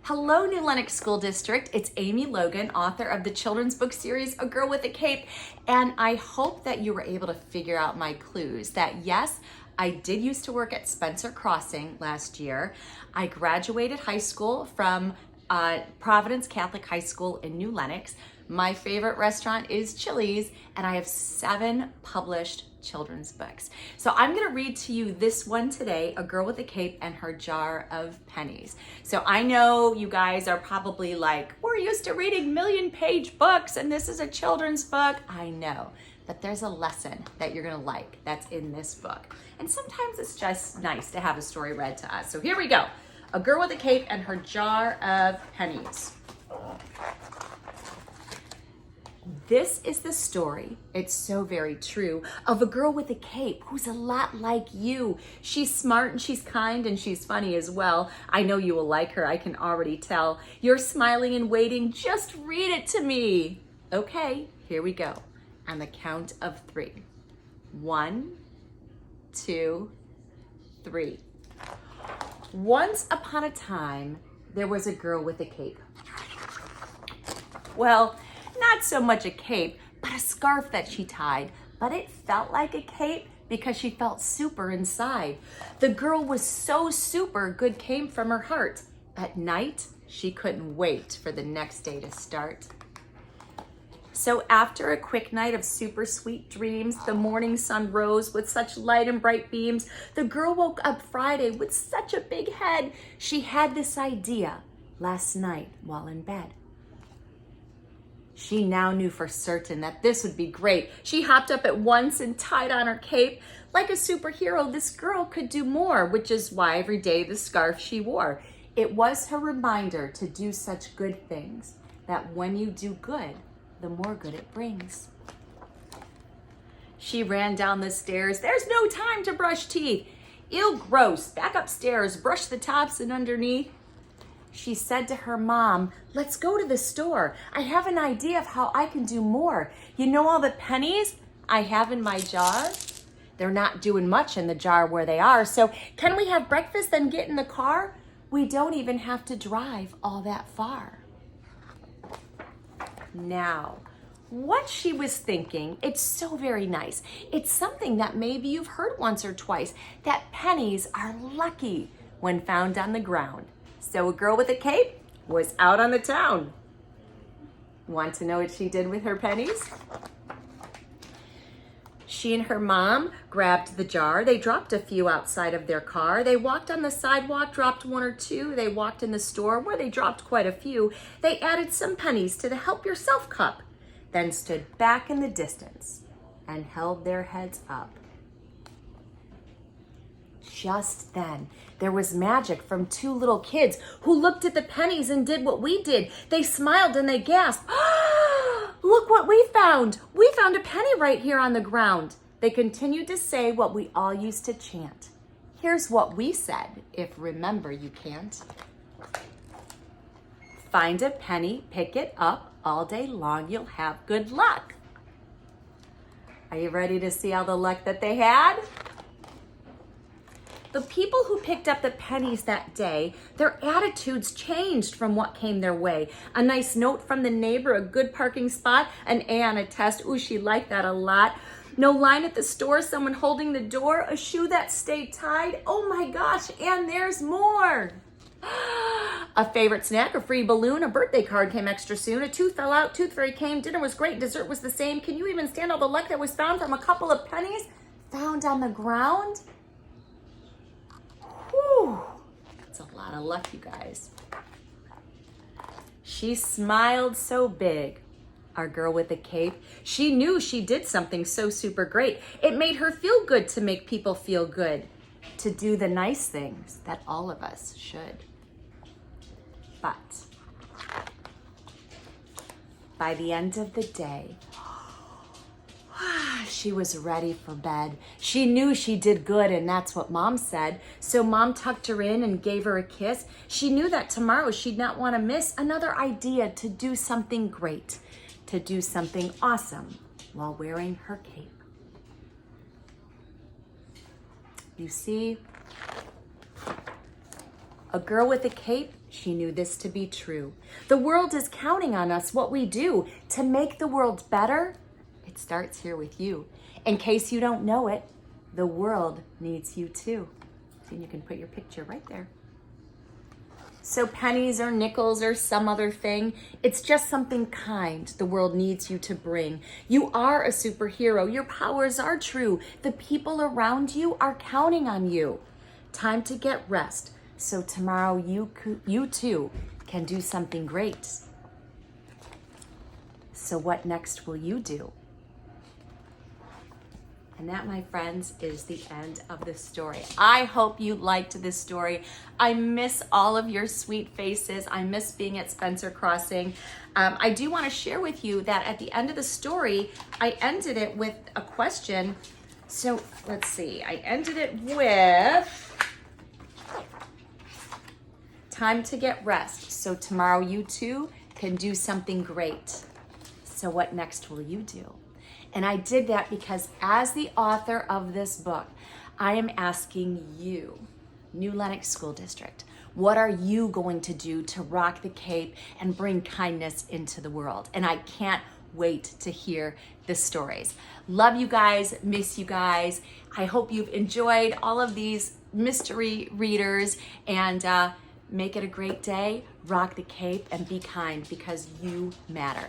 Hello, New Lenox School District. It's Amy Logan, author of the children's book series, A Girl with a Cape. And I hope that you were able to figure out my clues that yes, I did used to work at Spencer Crossing last year. I graduated high school from Providence Catholic High School in New Lenox. My favorite restaurant is Chili's, and I have 7 published children's books. So I'm gonna read to you this one today, A Girl with a Cape and Her Jar of Pennies. So I know you guys are probably like, we're used to reading million-page books and this is a children's book. I know, but there's a lesson that you're gonna like that's in this book. And sometimes it's just nice to have a story read to us. So here we go. A Girl with a Cape and Her Jar of Pennies. This is the story, it's so very true, of a girl with a cape who's a lot like you. She's smart and she's kind and she's funny as well. I know you will like her, I can already tell. You're smiling and waiting, just read it to me. Okay, here we go. On the count of 3. 1, 2, 3. Once upon a time, there was a girl with a cape. Well, not so much a cape, but a scarf that she tied. But it felt like a cape because she felt super inside. The girl was so super, good came from her heart. At night, she couldn't wait for the next day to start. So after a quick night of super sweet dreams, the morning sun rose with such light and bright beams. The girl woke up Friday with such a big head. She had this idea last night while in bed. She now knew for certain that this would be great. She hopped up at once and tied on her cape. Like a superhero, this girl could do more, which is why every day the scarf she wore. It was her reminder to do such good things, that when you do good, the more good it brings. She ran down the stairs. There's no time to brush teeth. Ew, gross. Back upstairs, brush the tops and underneath. She said to her mom, let's go to the store. I have an idea of how I can do more. You know all the pennies I have in my jar? They're not doing much in the jar where they are. So can we have breakfast then get in the car? We don't even have to drive all that far. Now, what she was thinking, it's so very nice. It's something that maybe you've heard once or twice, that pennies are lucky when found on the ground. So a girl with a cape was out on the town. Want to know what she did with her pennies? She and her mom grabbed the jar. They dropped a few outside of their car. They walked on the sidewalk, dropped 1 or 2. They walked in the store where they dropped quite a few. They added some pennies to the Help Yourself cup, then stood back in the distance and held their heads up. Just then, there was magic from 2 little kids who looked at the pennies and did what we did. They smiled and they gasped, look what we found. We found a penny right here on the ground. They continued to say what we all used to chant. Here's what we said, if remember you can't. Find a penny, pick it up, all day long you'll have good luck. Are you ready to see all the luck that they had? The people who picked up the pennies that day, their attitudes changed from what came their way. A nice note from the neighbor, a good parking spot, an A on a test. Ooh, she liked that a lot. No line at the store, someone holding the door, a shoe that stayed tied. Oh my gosh, and there's more. A favorite snack, a free balloon, a birthday card came extra soon, a tooth fell out, tooth fairy came, dinner was great, dessert was the same. Can you even stand all the luck that was found from a couple of pennies found on the ground? Whew, that's a lot of luck, you guys. She smiled so big, our girl with the cape. She knew she did something so super great. It made her feel good to make people feel good, to do the nice things that all of us should. But by the end of the day, she was ready for bed. She knew she did good, and that's what Mom said. So Mom tucked her in and gave her a kiss. She knew that tomorrow she'd not want to miss another idea to do something great, to do something awesome while wearing her cape. You see, A girl with a cape, she knew this to be true. The world is counting on us, what we do to make the world better. It starts here with you. In case you don't know it, the world needs you too. And you can put your picture right there. So pennies or nickels or some other thing, it's just something kind the world needs you to bring. You are a superhero. Your powers are true. The people around you are counting on you. Time to get rest, so tomorrow you too can do something great. So what next will you do? And that, my friends, is the end of the story. I hope you liked this story. I miss all of your sweet faces. I miss being at Spencer Crossing. I do want to share with you that at the end of the story, I ended it with a question. So let's see, I ended it with, time to get rest, so tomorrow you too can do something great. So what next will you do? And I did that because as the author of this book, I am asking you, New Lenox School District, what are you going to do to rock the cape and bring kindness into the world? And I can't wait to hear the stories. Love you guys, miss you guys. I hope you've enjoyed all of these mystery readers, and make it a great day. Rock the cape and be kind because you matter.